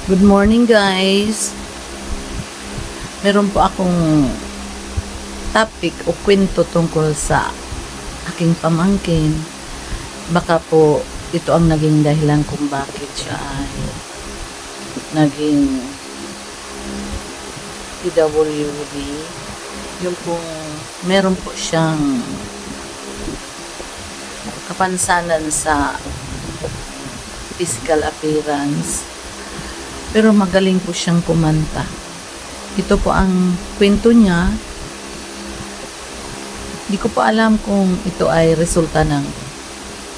Good morning guys. Meron po akong topic o kwento tungkol sa aking pamangkin. Baka po ito ang naging dahilan kung bakit siya ay naging PWD. Yung pong meron po siyang kapansanan sa physical appearance. Pero magaling po siyang kumanta. Ito po ang kwento niya. Hindi ko po alam kung ito ay resulta ng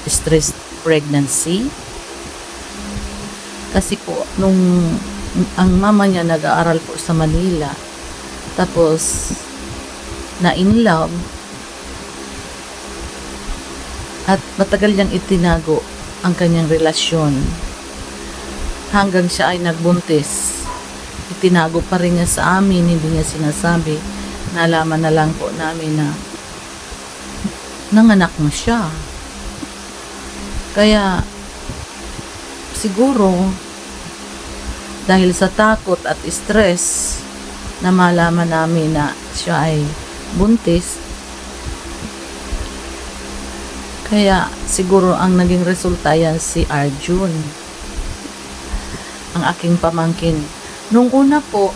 stress pregnancy. Kasi po, nung ang mama niya nag-aaral po sa Manila, tapos na in love, at matagal niyang itinago ang kanyang relasyon hanggang siya ay nagbuntis. Itinago pa rin niya sa amin, hindi niya sinasabi. Nalaman na lang po namin na nanganak na siya. Kaya siguro dahil sa takot at stress na malaman namin na siya ay buntis, kaya siguro ang naging resulta yan si Arjun, ang aking pamangkin. Nung una po,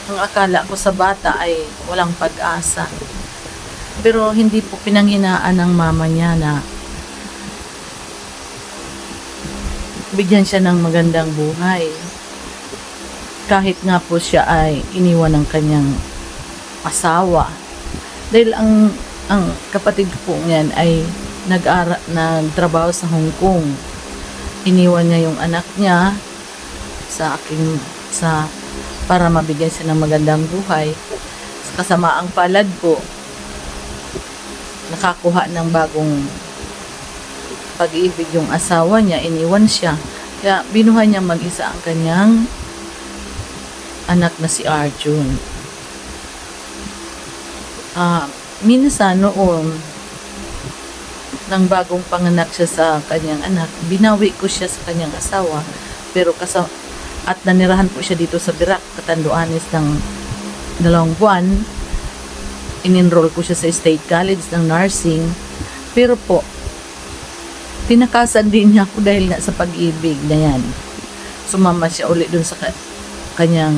ang akala ko sa bata ay walang pag-asa. Pero hindi po pinanghinaan ng mama niya na bigyan siya ng magandang buhay. Kahit nga po siya ay iniwan ng kanyang asawa. Dahil ang kapatid po niyan ay nagtrabaho sa Hong Kong. Iniwan niya yung anak niya para mabigyan siya ng magandang buhay. Kasama ang palad po, nakakuha ng bagong pag-ibig yung asawa niya, iniwan siya. Kaya binuhay niya mag-isa ang kanyang anak na si Arjun. Minsan noon, nang bagong panganak siya sa kanyang anak, binawi ko siya sa kanyang asawa, pero at nanirahan po siya dito sa Birak, Catanduanes ng 2 buwan. In-enroll ko siya sa State College ng Nursing, pero po tinakasan din niya ako dahil nga sa pag-ibig na yan. Sumama siya ulit dun sa kanyang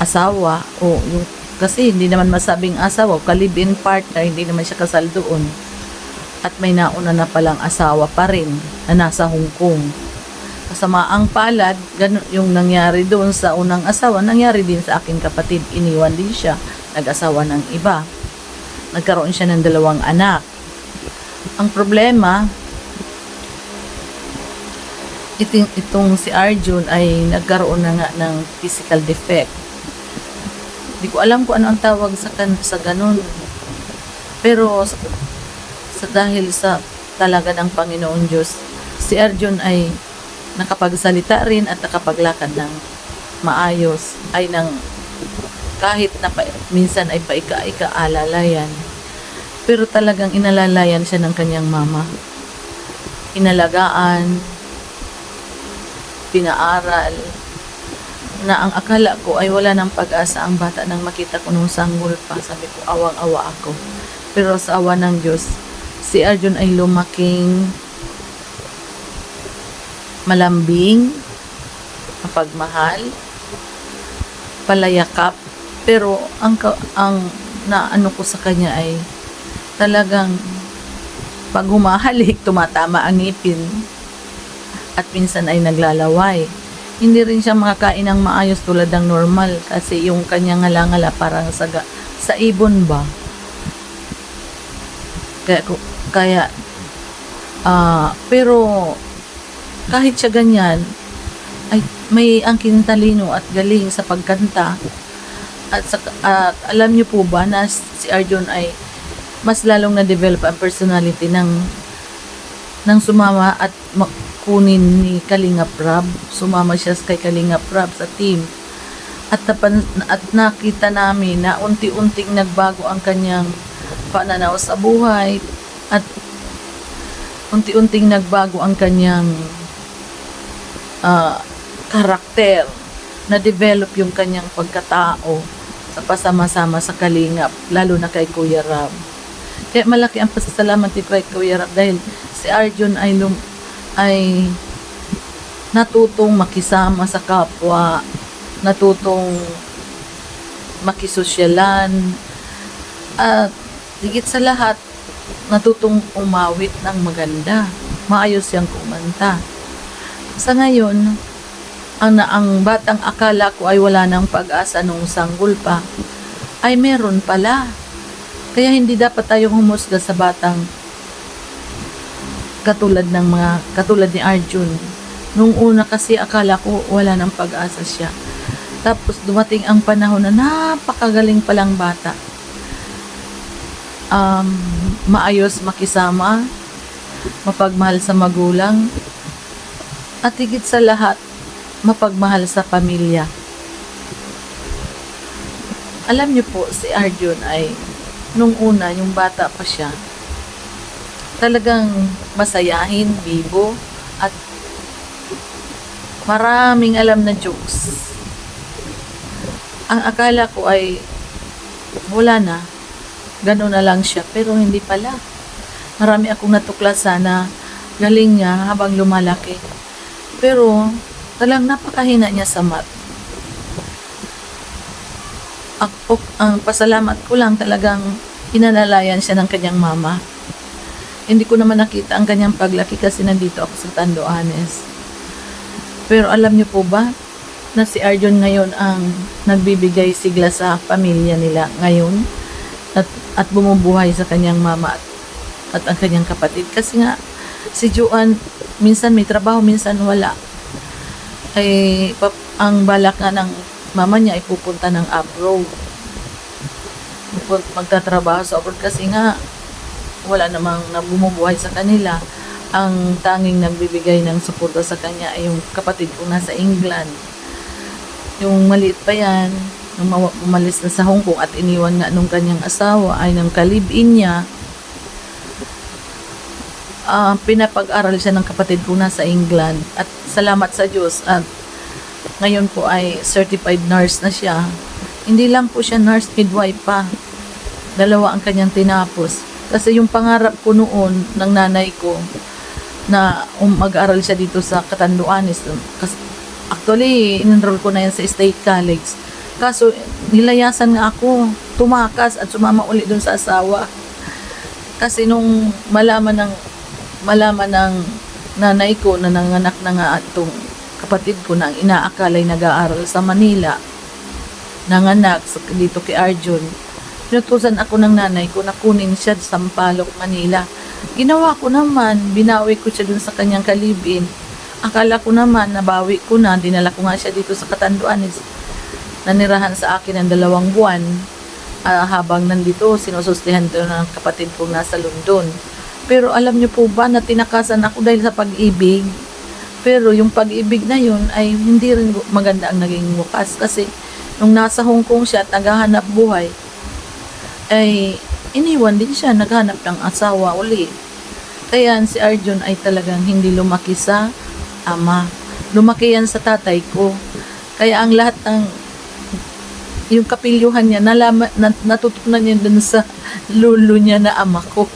asawa, o yung kasi hindi naman masabing asawa, ka-live-in partner, hindi naman siya kasal doon. At may nauna na palang asawa pa rin na nasa Hong Kong. Kasama ang palad, ganun yung nangyari doon sa unang asawa, nangyari din sa aking kapatid. Iniwan din siya, nag-asawa ng iba. Nagkaroon siya ng 2 anak. Ang problema, itong si Arjun ay nagkaroon na nga ng physical defect. Hindi ko alam kung ano ang tawag sa ganun. Pero dahil sa talaga ng Panginoon Diyos, si Arjun ay nakapagsalita rin at nakapaglakad ng maayos, ay kahit na minsan ay paika-ika alalayan. Pero talagang inalalayan siya ng kanyang mama. Inalagaan, pinaaral, na ang akala ko ay wala ng pag-asa ang bata nang makita ko nung sanggol pa. Sabi ko, awang-awa ako. Pero sa awa ng Diyos, si Arjun ay lumaking malambing, mapagmahal, palayakap. Pero ang naano ko sa kanya ay talagang pag humahalik, tumatama ang ngipin at minsan ay naglalaway. Hindi rin siya makakain ng maayos tulad ng normal kasi yung kanyang ngala-ngala parang sa ibon ba. Pero kahit siya ganyan, ay may angking talino at galing sa pagkanta. At alam niyo po ba na si Arjun ay mas lalong na-develop ang personality ng sumama at kunin ni Kalingap Rab. Sumama siya kay Kalingap Rab sa team. At nakita namin na unti-unting nagbago ang kanyang pananaw sa buhay. At unti-unting nagbago ang kanyang karakter, na-develop yung kanyang pagkatao sa pasama-sama sa Kalingap, lalo na kay Kuya Ram. Kaya malaki ang pasasalamat ni Kuya Ram dahil si Arjun ay natutong makisama sa kapwa, natutong makisosyalan, at higit sa lahat, natutong umawit ng maganda. Maayos siyang kumanta. Sa ngayon, ang batang akala ko ay wala ng pag-asa nung sanggol pa, ay meron pala. Kaya hindi dapat tayong humusga sa batang katulad ni Arjun. Nung una kasi akala ko wala ng pag-asa siya. Tapos dumating ang panahon na napakagaling palang bata. Maayos makisama, mapagmahal sa magulang, at higit sa lahat, mapagmahal sa pamilya. Alam niyo po, si Arjun ay nung una, yung bata pa siya, talagang masayahin, bibo, at maraming alam na jokes. Ang akala ko ay wala na, gano'n na lang siya, pero hindi pala. Marami akong natuklasan na galing niya habang lumalaki. Pero talagang napakahina niya sa math. Ang pasalamat ko lang, talagang hinalalayan siya ng kanyang mama. Hindi ko naman nakita ang kanyang paglaki kasi nandito ako sa Tanduanes. Pero alam niyo po ba na si Arjun ngayon ang nagbibigay sigla sa pamilya nila ngayon at bumubuhay sa kanyang mama at ang kanyang kapatid. Kasi nga si Juan minsan may trabaho, minsan wala. Ang balak nga ng mama niya ay pupunta ng abroad. Magtatrabaho sa abroad kasi nga wala namang bumubuhay sa kanila. Ang tanging nagbibigay ng suporta sa kanya ay yung kapatid ko nasa England. Yung maliit pa yan, nung umalis na sa Hong Kong at iniwan nga nung kanyang asawa ay ng kalibin niya, pinapag-aral siya ng kapatid ko nasa England. At salamat sa Diyos at ngayon po ay certified nurse na siya. Hindi lang po siya nurse, midwife pa. 2 ang kanyang tinapos. Kasi yung pangarap ko noon ng nanay ko na mag-aral siya dito sa Catanduanes. Kasi actually, in-enroll ko na yan sa State College. Kaso, nilayasan nga ako, tumakas at sumama uli dun sa asawa. Kasi nung malaman ng nanay ko na nanganak na nga itong kapatid ko na ang inaakalay nag-aaral sa Manila, nanganak dito kay Arjun, pinutusan ako ng nanay ko na kunin siya sa Sampaloc, Manila. Ginawa ko naman, binawi ko siya dun sa kanyang kalibin. Akala ko naman, nabawi ko na, dinala ko nga siya dito sa Catanduanes. Nanirahan sa akin ng 2 buwan. Habang nandito, sinusustihan ko ng kapatid ko nasa London. Pero alam niyo po ba na tinakasan ako dahil sa pag-ibig? Pero yung pag-ibig na yun ay hindi rin maganda ang naging wakas. Kasi nung nasa Hong Kong siya at naghahanap buhay, ay iniwan din siya, naghanap ng asawa uli. Kaya si Arjun ay talagang hindi lumaki sa ama. Lumaki yan sa tatay ko. Kaya ang lahat ng yung kapilyuhan niya, natutunan niya dun sa lolo niya na ama ko.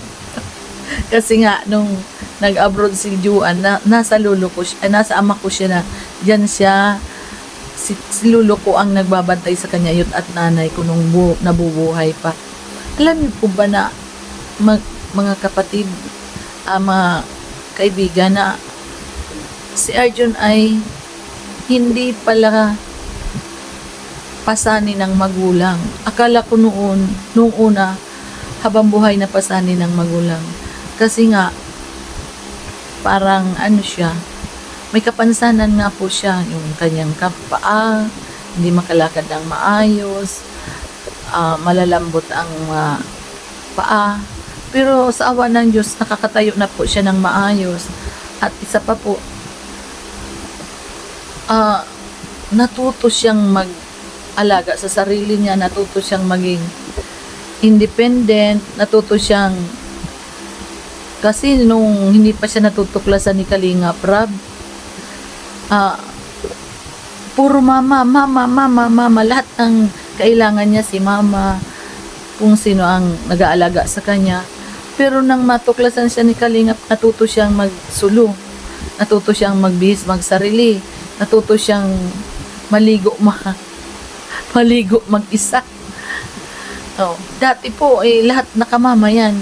Kasi nga, nung nag-abroad si Juan, nasa lolo ko siya, nasa ama ko siya na, diyan siya, si lolo ko ang nagbabantay sa kanya, yun at nanay ko nung nabubuhay pa. Alam niyo po ba na, mga kapatid, mga kaibigan, na si Arjun ay hindi pala pasani ng magulang. Akala ko nung una, habang buhay na pasani ng magulang. Kasi nga, parang siya, may kapansanan nga po siya, yung kanyang paa, hindi makalakad ng maayos, malalambot ang paa. Pero sa awa ng Diyos, nakakatayo na po siya ng maayos. At isa pa po, natuto siyang mag-alaga sa sarili niya, natuto siyang maging independent, natuto siyang Kasi nung hindi pa siya natutuklasan ni Kalinga Prab, ah, puro mama, mama, mama, mama. Lahat ng kailangan niya si mama, kung sino ang nag-aalaga sa kanya. Pero nang matuklasan siya ni Kalingap, natuto siyang magsulo, natuto siyang magbihis, magsarili, natuto siyang maligo, maligo mag-isa. Oh, dati po, lahat nakamama yan.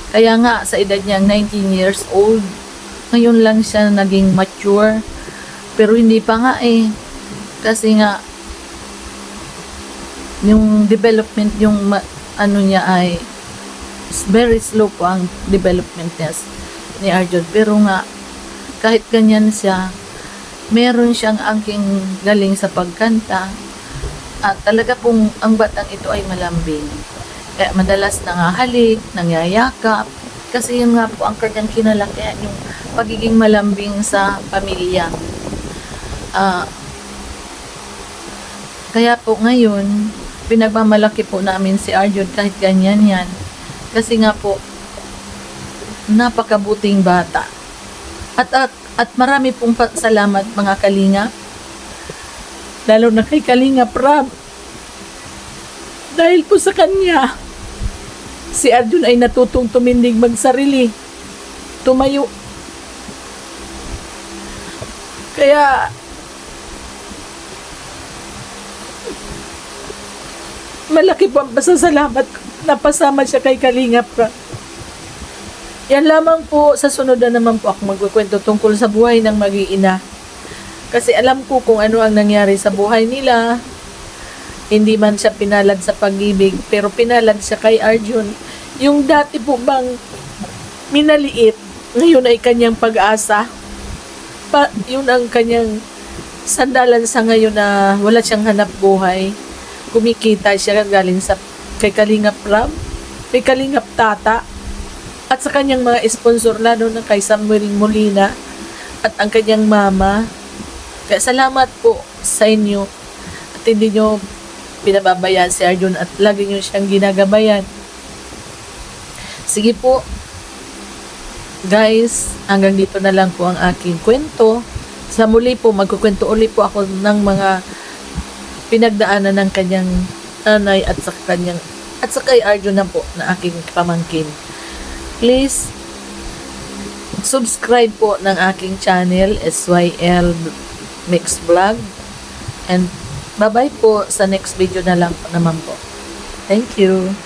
Kaya nga, sa edad niyang 19 years old, ngayon lang siya naging mature. Pero hindi pa nga kasi nga, yung development, yung ano niya ay very slow po ang development niya ni Arjun. Pero nga, kahit ganyan siya, meron siyang angking galing sa pagkanta. At talaga pong ang batang ito ay malambing. Kaya madalas nangahalik, nangyayakap. Kasi yun nga po ang kanyang kinalakihan, yung pagiging malambing sa pamilya. Kaya po ngayon, pinagmamalaki po namin si Arjun kahit ganyan yan. Kasi nga po, napakabuting bata. At marami pong salamat mga kalinga. Lalo na kay Kalinga Prab. Dahil po sa kanya, si Arjun ay natutong tumindig magsarili. Tumayo. Kaya, malaki po ang pasasalamat na pasama siya kay Kalinga Prab. Yan lamang po, sa sunod na naman po ako magkukwento tungkol sa buhay ng mag-iina. Kasi alam ko kung ano ang nangyari sa buhay nila. Hindi man siya pinalad sa pag-ibig, pero pinalad siya kay Arjun. Yung dati po bang minaliit, ngayon ay kanyang pag-asa. Yun ang kanyang sandalan sa ngayon na wala siyang hanap buhay. Kumikita siya galing sa kay Kalingap Prab, kay Kalingap Tata, at sa kanyang mga sponsor, lalo na kay Samuel Molina at ang kanyang mama. Kaya salamat po sa inyo at hindi nyo pinababayaan si Arjun at lagi nyo siyang ginagabayan. Sige po, guys, hanggang dito na lang po ang aking kwento. Sa muli po, magkukwento ulit po ako ng mga pinagdaanan ng kanyang nanay at sa kay Arjun na po na aking pamangkin. Please subscribe po ng aking channel, SYL Mix Vlog, and bye bye po, sa next video na lang naman po. Thank you.